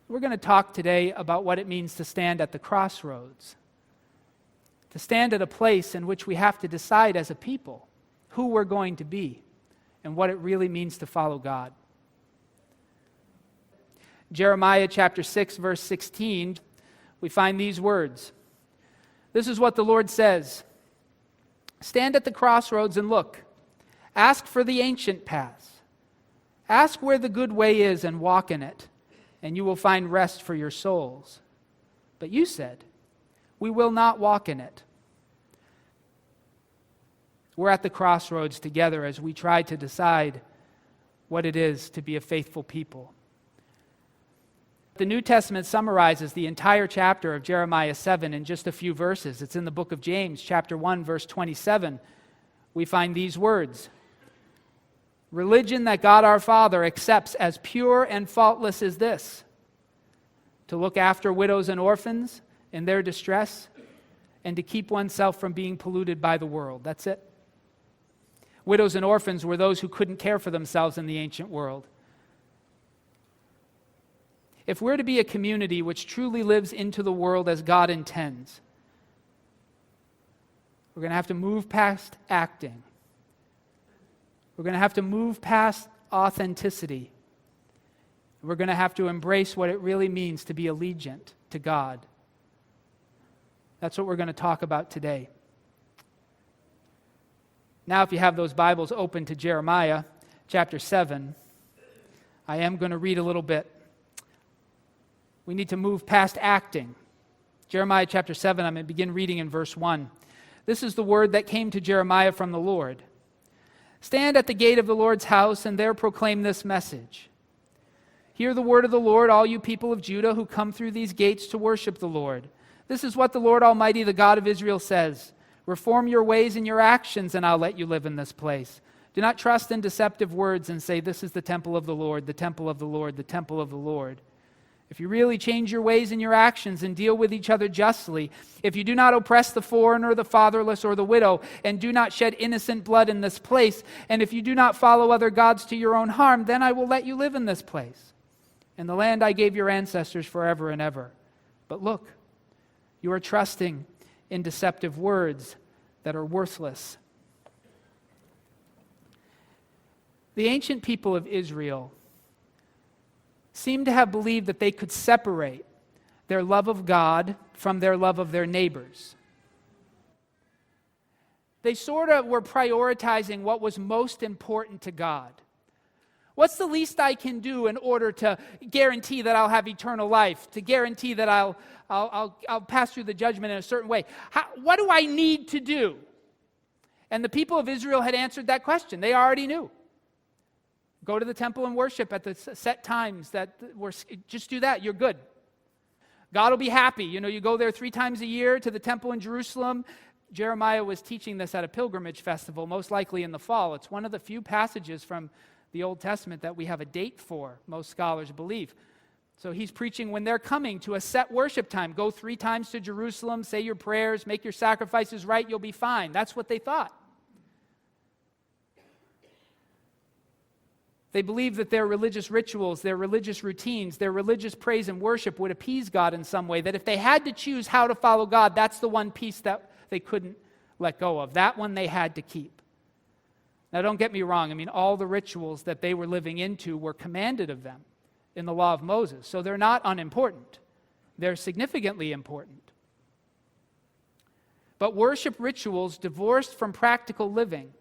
We're going to talk today about what it means to stand at the crossroads, to stand at a place in which we have to decide as a people who we're going to be and what it really means to follow God. Jeremiah chapter 6, verse 16, we find these words. This is what the Lord says. Stand at the crossroads and look. Ask for the ancient paths. Ask where the good way is and walk in it, and you will find rest for your souls. But you said, we will not walk in it. We're at the crossroads together as we try to decide what it is to be a faithful people. The New Testament summarizes the entire chapter of Jeremiah 7 in just a few verses. It's in the book of James, chapter 1, verse 27. We find these words. Religion that God our Father accepts as pure and faultless is this, to look after widows and orphans in their distress and to keep oneself from being polluted by the world. That's it. Widows and orphans were those who couldn't care for themselves in the ancient world. If we're to be a community which truly lives into the world as God intends, we're going to have to move past acting. We're going to have to move past authenticity. We're going to have to embrace what it really means to be allegiant to God. That's what we're going to talk about today. Now, if you have those Bibles open to Jeremiah chapter 7, I am going to read a little bit. We need to move past acting. Jeremiah chapter 7, I'm going to begin reading in verse 1. This is the word that came to Jeremiah from the Lord. Stand at the gate of the Lord's house and there proclaim this message. Hear the word of the Lord, all you people of Judah who come through these gates to worship the Lord. This is what the Lord Almighty, the God of Israel, says. Reform your ways and your actions, and I'll let you live in this place. Do not trust in deceptive words and say, this is the temple of the Lord, the temple of the Lord, the temple of the Lord. If you really change your ways and your actions and deal with each other justly, if you do not oppress the foreigner, the fatherless, or the widow, and do not shed innocent blood in this place, and if you do not follow other gods to your own harm, then I will let you live in this place, in the land I gave your ancestors forever and ever. But look, you are trusting in deceptive words that are worthless. The ancient people of Israel seem to have believed that they could separate their love of God from their love of their neighbors. They sort of were prioritizing what was most important to God. What's the least I can do in order to guarantee that I'll have eternal life, to guarantee that I'll pass through the judgment in a certain way? What do I need to do? And the people of Israel had answered that question. They already knew. Go to the temple and worship at the set times that were, just do that, you're good. God will be happy. You go there 3 times a year to the temple in Jerusalem. Jeremiah was teaching this at a pilgrimage festival, most likely in the fall. It's one of the few passages from the Old Testament that we have a date for, most scholars believe. So he's preaching when they're coming to a set worship time. Go 3 times to Jerusalem, say your prayers, make your sacrifices right, you'll be fine. That's what they thought. They believed that their religious rituals, their religious routines, their religious praise and worship would appease God in some way, that if they had to choose how to follow God, that's the one piece that they couldn't let go of. That one they had to keep. Now, don't get me wrong. All the rituals that they were living into were commanded of them in the law of Moses, so they're not unimportant. They're significantly important. But worship rituals divorced from practical living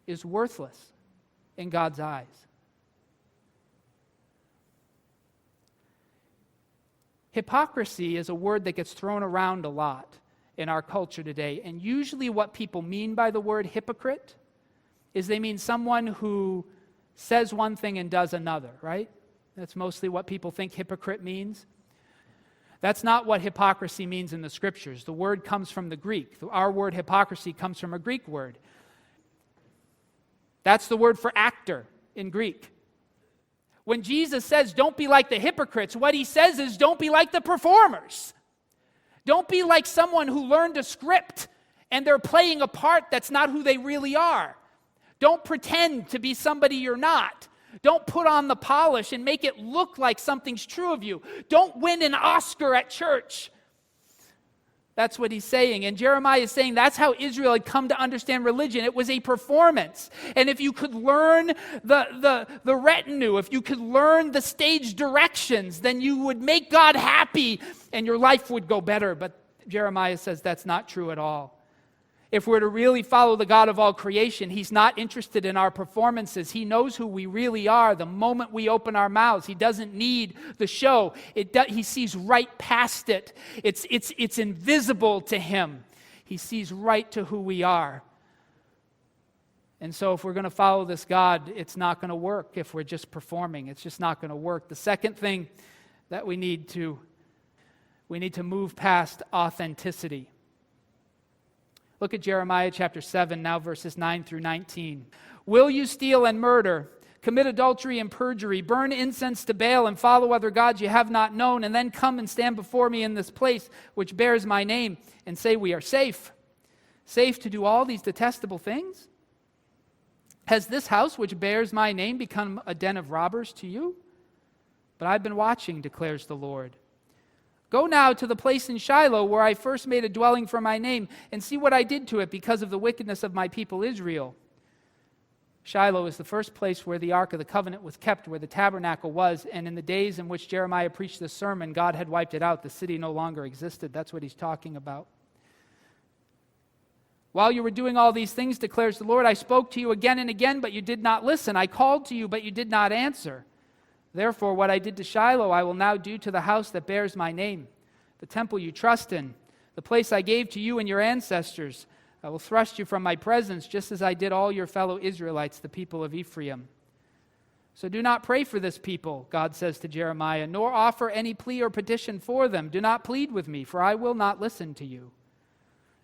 is worthless in God's eyes. Hypocrisy is a word that gets thrown around a lot in our culture today, and usually what people mean by the word hypocrite is they mean someone who says one thing and does another, right? That's mostly what people think hypocrite means. That's not what hypocrisy means in the Scriptures. The word comes from the Greek. Our word hypocrisy comes from a Greek word. That's the word for actor in Greek. When Jesus says, don't be like the hypocrites, what he says is, don't be like the performers. Don't be like someone who learned a script and they're playing a part that's not who they really are. Don't pretend to be somebody you're not. Don't put on the polish and make it look like something's true of you. Don't win an Oscar at church. That's what he's saying. And Jeremiah is saying that's how Israel had come to understand religion. It was a performance. And if you could learn the retinue, if you could learn the stage directions, then you would make God happy and your life would go better. But Jeremiah says that's not true at all. If we're to really follow the God of all creation, he's not interested in our performances. He knows who we really are the moment we open our mouths. He doesn't need the show. He sees right past it. It's invisible to him. He sees right to who we are. And so if we're going to follow this God, it's not going to work if we're just performing. It's just not going to work. The second thing that we need to move past authenticity. Look at Jeremiah chapter 7, now verses 9 through 19. Will you steal and murder, commit adultery and perjury, burn incense to Baal, and follow other gods you have not known, and then come and stand before me in this place which bears my name, and say we are safe? Safe to do all these detestable things? Has this house which bears my name become a den of robbers to you? But I've been watching, declares the Lord. Go now to the place in Shiloh where I first made a dwelling for my name, and see what I did to it because of the wickedness of my people Israel. Shiloh is the first place where the Ark of the Covenant was kept, where the tabernacle was, and in the days in which Jeremiah preached this sermon, God had wiped it out. The city no longer existed. That's what he's talking about. While you were doing all these things, declares the Lord, I spoke to you again and again, but you did not listen. I called to you, but you did not answer. Therefore, what I did to Shiloh, I will now do to the house that bears my name, the temple you trust in, the place I gave to you and your ancestors. I will thrust you from my presence, just as I did all your fellow Israelites, the people of Ephraim. So do not pray for this people, God says to Jeremiah, nor offer any plea or petition for them. Do not plead with me, for I will not listen to you.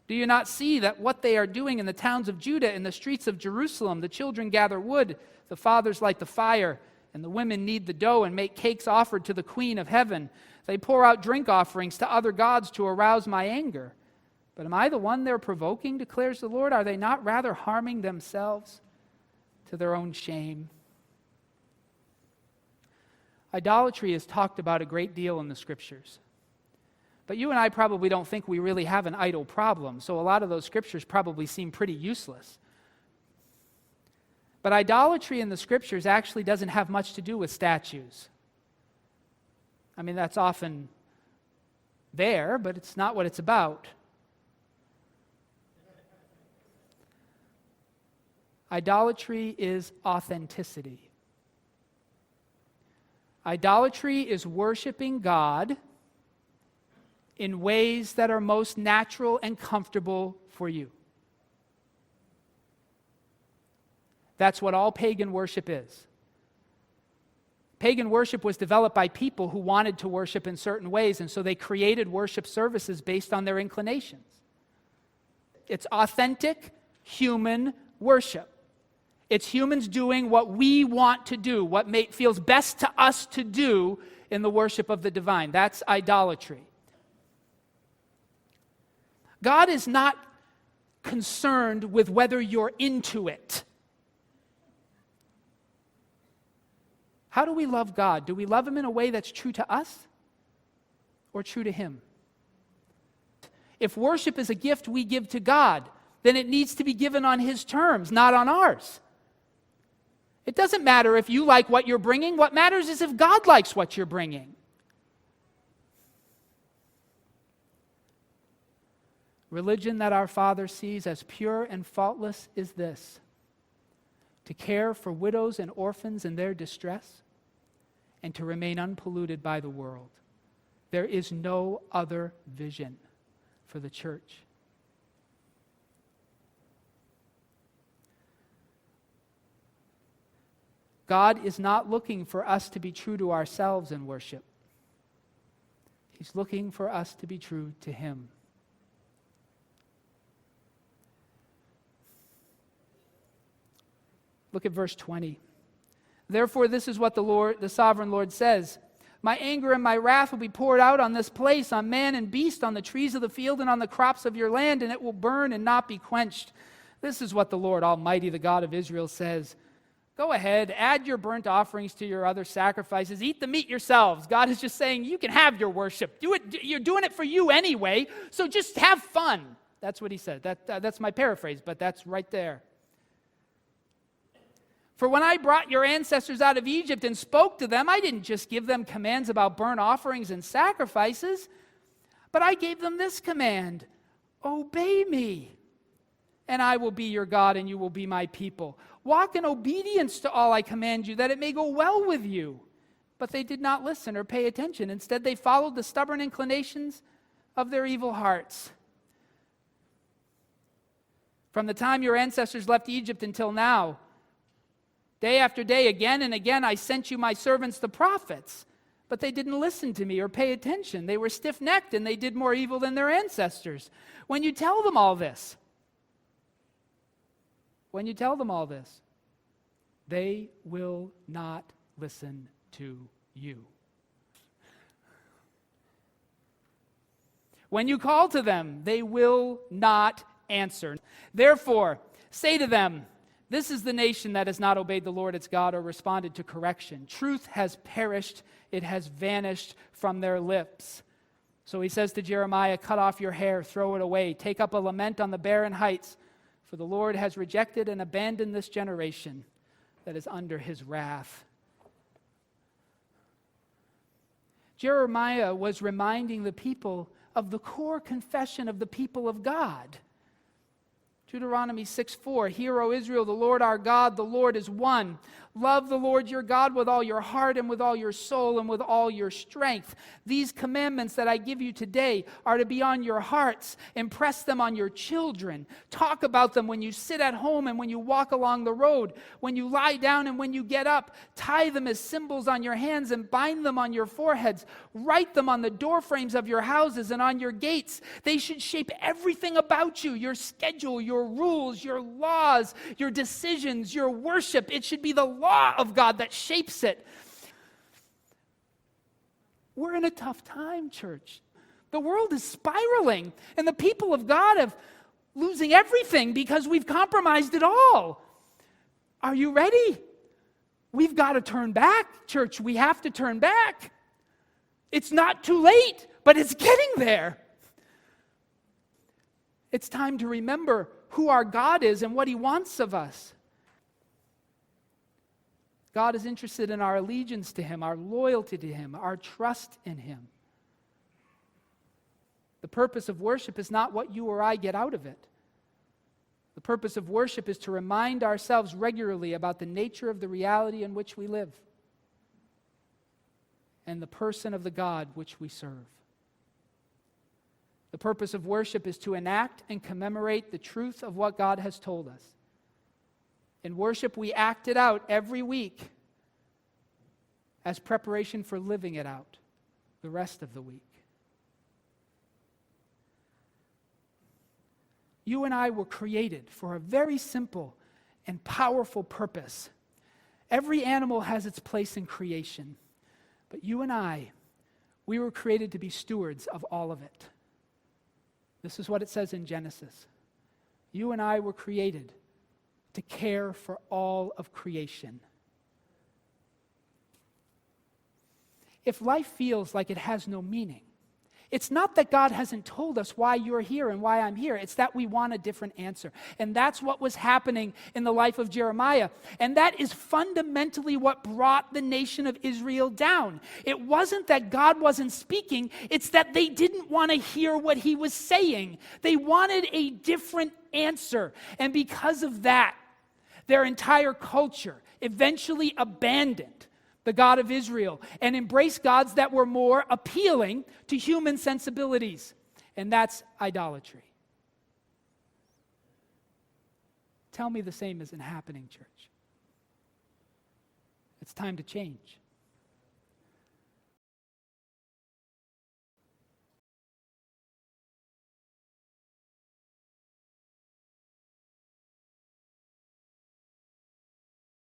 Do you not see that what they are doing in the towns of Judah, in the streets of Jerusalem, the children gather wood, the fathers light the fire, and the women knead the dough and make cakes offered to the Queen of Heaven. They pour out drink offerings to other gods to arouse my anger. But am I the one they're provoking, declares the Lord? Are they not rather harming themselves to their own shame? Idolatry is talked about a great deal in the Scriptures. But you and I probably don't think we really have an idol problem, so a lot of those Scriptures probably seem pretty useless. But idolatry in the Scriptures actually doesn't have much to do with statues. I mean, that's often there, but it's not what it's about. Idolatry is authenticity. Idolatry is worshiping God in ways that are most natural and comfortable for you. That's what all pagan worship is. Pagan worship was developed by people who wanted to worship in certain ways, and so they created worship services based on their inclinations. It's authentic human worship. It's humans doing what we want to do, what feels best to us to do in the worship of the divine. That's idolatry. God is not concerned with whether you're into it. How do we love God? Do we love Him in a way that's true to us or true to Him? If worship is a gift we give to God, then it needs to be given on His terms, not on ours. It doesn't matter if you like what you're bringing. What matters is if God likes what you're bringing. Religion that our Father sees as pure and faultless is this: to care for widows and orphans in their distress, and to remain unpolluted by the world. There is no other vision for the church. God is not looking for us to be true to ourselves in worship. He's looking for us to be true to Him. Look at verse 20. Therefore, this is what the sovereign Lord says: my anger and my wrath will be poured out on this place, on man and beast, on the trees of the field and on the crops of your land, and it will burn and not be quenched. This is what the Lord Almighty, the God of Israel, says: Go ahead, add your burnt offerings to your other sacrifices. Eat the meat yourselves. God is just saying, you can have your worship. Do it. You're doing it for you anyway, so just have fun. That's what he said. That's my paraphrase, but that's right there. For when I brought your ancestors out of Egypt and spoke to them, I didn't just give them commands about burnt offerings and sacrifices, but I gave them this command: obey me, and I will be your God, and you will be my people. Walk in obedience to all I command you, that it may go well with you. But they did not listen or pay attention. Instead, they followed the stubborn inclinations of their evil hearts. From the time your ancestors left Egypt until now, day after day, again and again, I sent you my servants, the prophets. But they didn't listen to me or pay attention. They were stiff-necked, and they did more evil than their ancestors. When you tell them all this, they will not listen to you. When you call to them, they will not answer. Therefore, say to them, this is the nation that has not obeyed the Lord its God or responded to correction. Truth has perished, it has vanished from their lips. So he says to Jeremiah, cut off your hair, throw it away, take up a lament on the barren heights, for the Lord has rejected and abandoned this generation that is under his wrath. Jeremiah was reminding the people of the core confession of the people of God. Deuteronomy 6:4, Hear, O Israel, the Lord our God, the Lord is one. Love the Lord your God with all your heart and with all your soul and with all your strength. These commandments that I give you today are to be on your hearts. Impress them on your children. Talk about them when you sit at home and when you walk along the road, when you lie down and when you get up. Tie them as symbols on your hands and bind them on your foreheads. Write them on the doorframes of your houses and on your gates. They should shape everything about you, your schedule, your rules, your laws, your decisions, your worship. It should be the law of God that shapes it. We're in a tough time, church. The world is spiraling, and the people of God are losing everything because we've compromised it all. Are you ready? We've got to turn back, church. We have to turn back. It's not too late, but it's getting there. It's time to remember who our God is and what he wants of us. God is interested in our allegiance to him, our loyalty to him, our trust in him. The purpose of worship is not what you or I get out of it. The purpose of worship is to remind ourselves regularly about the nature of the reality in which we live and the person of the God which we serve. The purpose of worship is to enact and commemorate the truth of what God has told us. In worship, we act it out every week as preparation for living it out the rest of the week. You and I were created for a very simple and powerful purpose. Every animal has its place in creation, but you and I, we were created to be stewards of all of it. This is what it says in Genesis. You and I were created to care for all of creation. If life feels like it has no meaning, it's not that God hasn't told us why you're here and why I'm here. It's that we want a different answer. And that's what was happening in the life of Jeremiah. And that is fundamentally what brought the nation of Israel down. It wasn't that God wasn't speaking. It's that they didn't want to hear what he was saying. They wanted a different answer. And because of that, their entire culture eventually abandoned the God of Israel and embraced gods that were more appealing to human sensibilities. And that's idolatry. Tell me the same isn't happening, church. It's time to change.